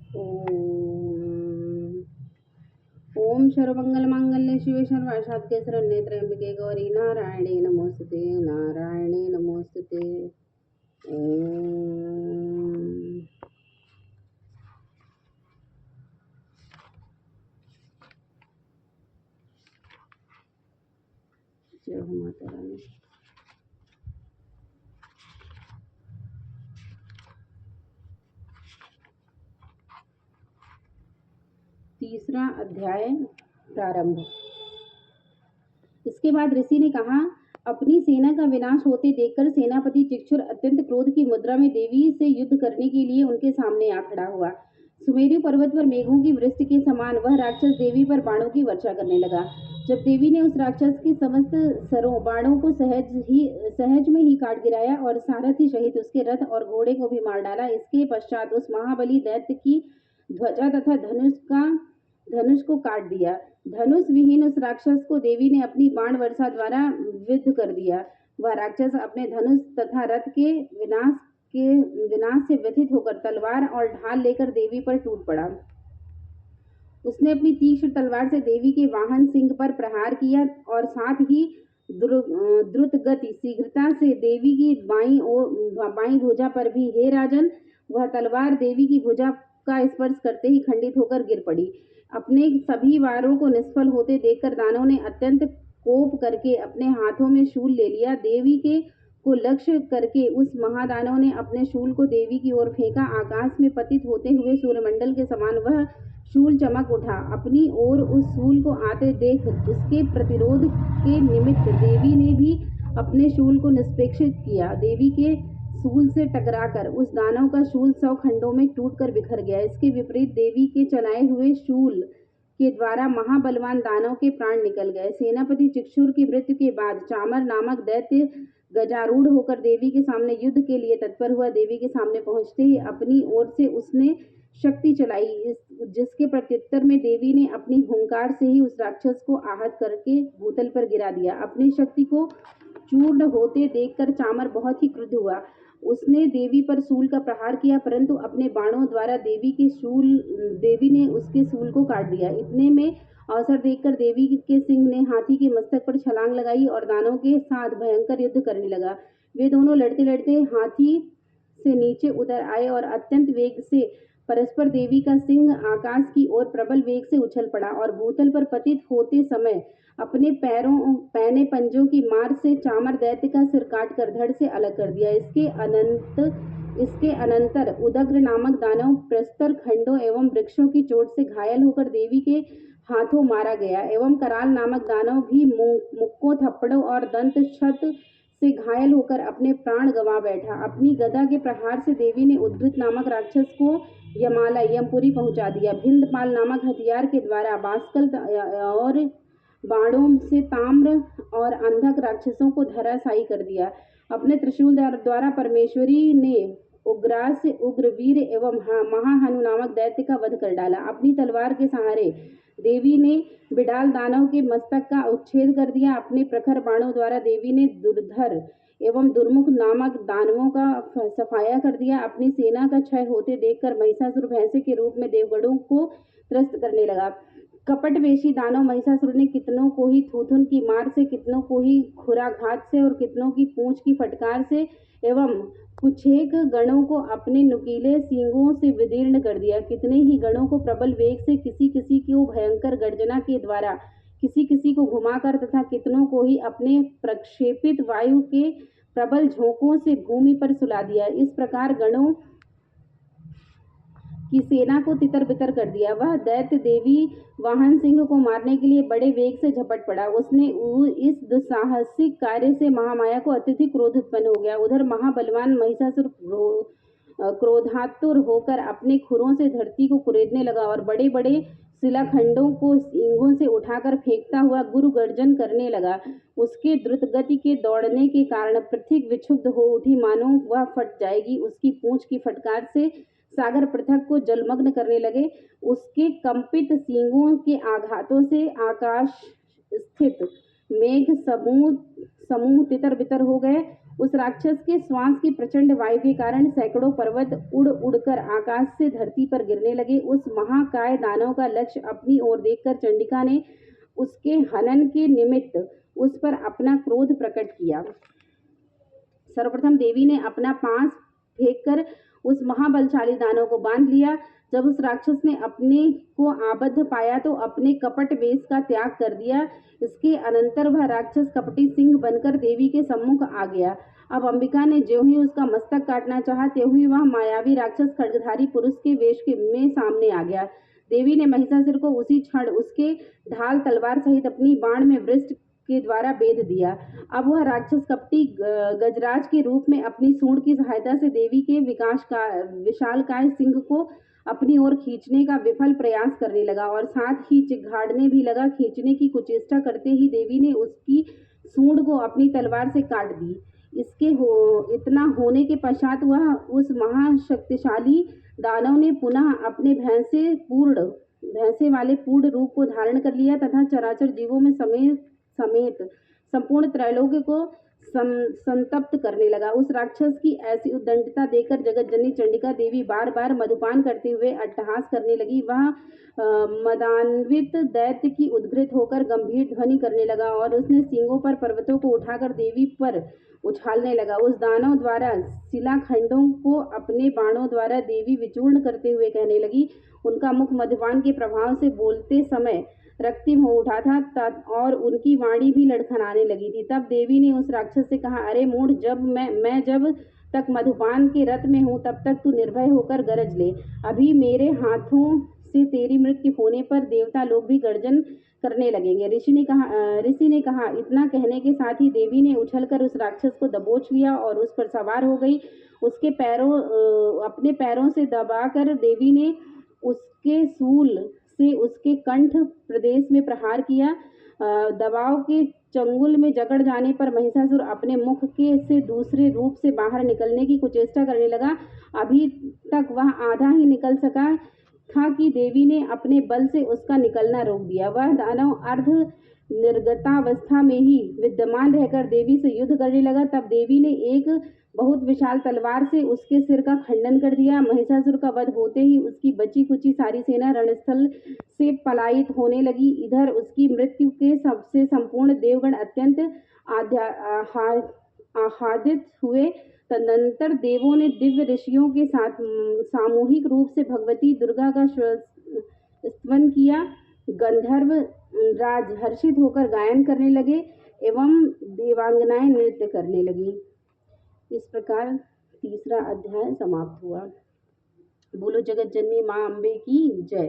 ओम ओम सर्वमंगलमांगल्ये शिवे सर्वार्थसाधके शरण्ये त्र्यंबके गौरी नारायणे नमोस्तुते नारायणे नमोस्तुते। ओम जय हो माता रानी। तीसरा अध्याय प्रारंभ। इसके बाद ऋषि ने कहा, अपनी सेना का विनाश होते देखकर सेनापति चिक्षुर अत्यंत क्रोध की मुद्रा में देवी से युद्ध करने के लिए उनके सामने आ खड़ा हुआ। सुमेरु पर्वत पर मेघों की वृष्टि के समान वह राक्षस देवी पर बाणों की वर्षा करने लगा। जब देवी ने उस राक्षस के समस्त सरों बाणों को सहज में ही काट गिराया और सारथी सहित उसके रथ और घोड़े को भी मार डाला। इसके पश्चात उस महाबली दैत्य की ध्वजा तथा धनुष को काट दिया। धनुष विहीन उस राक्षस को देवी ने अपनी बाण वर्षा द्वारा विद्ध कर दिया। वह राक्षस अपने धनुष तथा रथ के विनाश से व्यथित होकर तलवार और ढाल लेकर देवी पर टूट पड़ा। उसने अपनी तीक्ष्ण तलवार से देवी के वाहन सिंह पर प्रहार किया और साथ ही द्रुत गति शीघ्रता से देवी की बाईं भुजा पर भी। हे राजन, वह तलवार देवी की भुजा का स्पर्श करते ही खंडित होकर गिर पड़ी। अपने सभी वारों को निष्फल होते देखकर दानव ने अत्यंत कोप करके अपने हाथों में शूल ले लिया। देवी को लक्ष्य करके उस महादानव ने अपने शूल को देवी की ओर फेंका। आकाश में पतित होते हुए सूर्यमंडल के समान वह शूल चमक उठा। अपनी ओर उस शूल को आते देख उसके प्रतिरोध के निमित्त देवी ने भी अपने शूल को निष्पेक्षित किया। देवी के शूल से टकराकर उस दानव का शूल 100 खंडों में टूटकर बिखर गया। इसके विपरीत देवी के चलाए हुए शूल के द्वारा महाबलवान दानव के प्राण निकल गए। सेनापति चिक्षुर की मृत्यु के बाद चामर नामक दैत्य गजारूढ़ होकर देवी के सामने युद्ध के लिए तत्पर हुआ। देवी के सामने पहुंचते ही अपनी ओर से उसने शक्ति चलाई, जिसके प्रत्युत्तर में देवी ने अपनी हुंकार से ही उस राक्षस को आहत करके भूतल पर गिरा दिया। अपनी शक्ति को चूर्ण होते देखकर चामर बहुत ही क्रुद्ध हुआ। उसने देवी पर शूल का प्रहार किया, परंतु अपने बाणों द्वारा देवी ने उसके शूल को काट दिया। इतने में अवसर देखकर देवी के सिंह ने हाथी के मस्तक पर छलांग लगाई और दानव के साथ भयंकर युद्ध करने लगा। वे दोनों लड़ते लड़ते हाथी से नीचे उतर आए और अत्यंत वेग से परस्पर देवी का सिंह आकाश की ओर प्रबल वेग से उछल पड़ा और भूतल पर पतित होते समय अपने पैने पंजों की मार से चामर दैत्य का सिर काट कर धड़ से अलग कर दिया। इसके अनंतर उदग्र नामक दानव प्रस्तर खंडों एवं वृक्षों की चोट से घायल होकर देवी के हाथों मारा गया एवं कराल नामक दानव भी मुक्कों थप्पड़ों और दंत छत से घायल होकर अपने प्राण गंवा बैठा। अपनी गदा के प्रहार से देवी ने उद्गत नामक राक्षस को यमपुरी पहुंचा दिया। भिंदपाल नामक हथियार के द्वारा बाष्कल और बाणों से ताम्र और अंधक राक्षसों को धराशायी कर दिया। अपने त्रिशूल द्वारा परमेश्वरी ने उग्रास उग्रवीर एवं महाहनु नामक दैत्य का वध कर डाला। अपनी तलवार के सहारे देवी ने बिडाल दानव के मस्तक का उच्छेद कर दिया। अपने प्रखर बाणों द्वारा देवी ने दुर्धर एवं दुर्मुख नामक दानवों का सफाया कर दिया। अपनी सेना का क्षय होते देखकर महिषासुर भैंसे के रूप में देवगणों को त्रस्त करने लगा। कपटवेशी दानव महिषासुर ने कितनों को ही थूथन की मार से, कितनों को ही खुराघात से और कितनों की पूंछ की फटकार से एवं कुछेक गणों को अपने नुकीले सींगों से विदीर्ण कर दिया। कितने ही गणों को प्रबल वेग से किसी किसी को भयंकर गर्जना के द्वारा किसी किसी को घुमाकर तथा कितनों को ही अपने प्रक्षेपित वायु के प्रबल झोंकों से भूमि पर सुला दिया। इस प्रकार गणों की सेना को तितर बितर कर दिया। वह दैत्य देवी वाहन सिंह को मारने के लिए बड़े वेग से झपट पड़ा। उसने इस दुस्साहसिक कार्य से महामाया को अत्यधिक क्रोध उत्पन्न हो गया। उधर महाबलवान महिषासुर क्रोधातुर होकर अपने खुरों से धरती को कुरेदने लगा और बड़े बड़े शिलाखंडों को सींगों से उठाकर फेंकता हुआ गुरु गर्जन करने लगा। उसके द्रुत गति के दौड़ने के कारण पृथ्वी विक्षुब्ध हो उठी, मानो वह फट जाएगी। उसकी पूंछ की फटकार से सागर पृथक को जलमग्न करने लगे। उसके कंपित सींगों के आघातों से आकाश स्थित मेघ समूह तितर बितर हो गए उस राक्षस के श्वास की प्रचंड वायु के कारण सैकड़ों पर्वत उड़ उड़कर आकाश से धरती पर गिरने लगे। उस महाकाय दानव का लक्ष्य अपनी ओर देखकर चंडिका ने उसके हनन के निमित्त उस पर अपना क्रोध प्रकट किया। सर्वप्रथम देवी ने अपना पास फेंककर उस महाबलशाली दानव को बांध लिया। जब उस राक्षस ने अपने को आबद्ध पाया तो अपने कपट वेश का त्याग कर दिया। इसके अनंतर वह राक्षस कपटी सिंह बनकर देवी के सम्मुख आ गया। अब अंबिका ने ज्यों ही उसका मस्तक काटना चाहा त्यों ही वह मायावी राक्षस खड्गधारी पुरुष के वेश में सामने आ गया। देवी ने महिषासुर को उसी क्षण उसके ढाल तलवार सहित अपनी बाण में वृष्ट के द्वारा बेध दिया। अब वह राक्षस कपटी गजराज के रूप में अपनी सूंड की सहायता से देवी के विशालकाय सिंह को अपनी ओर खींचने का विफल प्रयास करने लगा और साथ ही चिघाड़ने भी लगा। खींचने की कुचेष्टा करते ही देवी ने उसकी सूंड को अपनी तलवार से काट दी। इतना होने के पश्चात वह उस महाशक्तिशाली दानव ने पुनः अपने भैंसे वाले पूर्ण रूप को धारण कर लिया तथा चराचर जीवों में समेत संपूर्ण त्रैलोक्य को संतप्त करने लगा। उस राक्षस की ऐसी उद्दंडता देखकर जगत जननी चंडिका देवी बार बार मधुपान करते हुए अट्टहास करने लगी। वह मदान्वित दैत्य की उद्घृत होकर गंभीर ध्वनि करने लगा और उसने सींगों पर पर्वतों को उठाकर देवी पर उछालने लगा। उस दानव द्वारा शिलाखंडों को अपने बाणों द्वारा देवी विचूर्ण करते हुए कहने लगी। उनका मुख मधुपान के प्रभाव से बोलते समय रक्तिम हो उठा था और उनकी वाणी भी लड़खड़ाने लगी थी। तब देवी ने उस राक्षस से कहा, अरे मूढ़, जब तक मधुपान के रत में हूँ तब तक तू निर्भय होकर गरज ले। अभी मेरे हाथों से तेरी मृत्यु होने पर देवता लोग भी गर्जन करने लगेंगे। ऋषि ने कहा। इतना कहने के साथ ही देवी ने उछलकर उस राक्षस को दबोच लिया और उस पर सवार हो गई। अपने पैरों से दबाकर देवी ने उसके शूल से उसके कंठ प्रदेश में प्रहार किया। दबाव के चंगुल में जकड़ जाने पर महिषासुर अपने मुख के से दूसरे रूप से बाहर निकलने की कुचेष्टा करने लगा। अभी तक वह आधा ही निकल सका था कि देवी ने अपने बल से उसका निकलना रोक दिया। वह दानव अर्ध निर्गतावस्था में ही विद्यमान रहकर देवी से युद्ध करने लगा। तब देवी ने एक बहुत विशाल तलवार से उसके सिर का खंडन कर दिया। महिषासुर का वध होते ही उसकी बची कुची सारी सेना रणस्थल से पलायित होने लगी। इधर उसकी मृत्यु के सबसे संपूर्ण देवगण अत्यंत आह्लादित हुए। तदनंतर देवों ने दिव्य ऋषियों के साथ सामूहिक रूप से भगवती दुर्गा का स्तवन किया। गंधर्व राज हर्षित होकर गायन करने लगे एवं देवांगनाएं नृत्य करने लगी। इस प्रकार तीसरा अध्याय समाप्त हुआ। बोलो जगत जननी मां अम्बे की जय।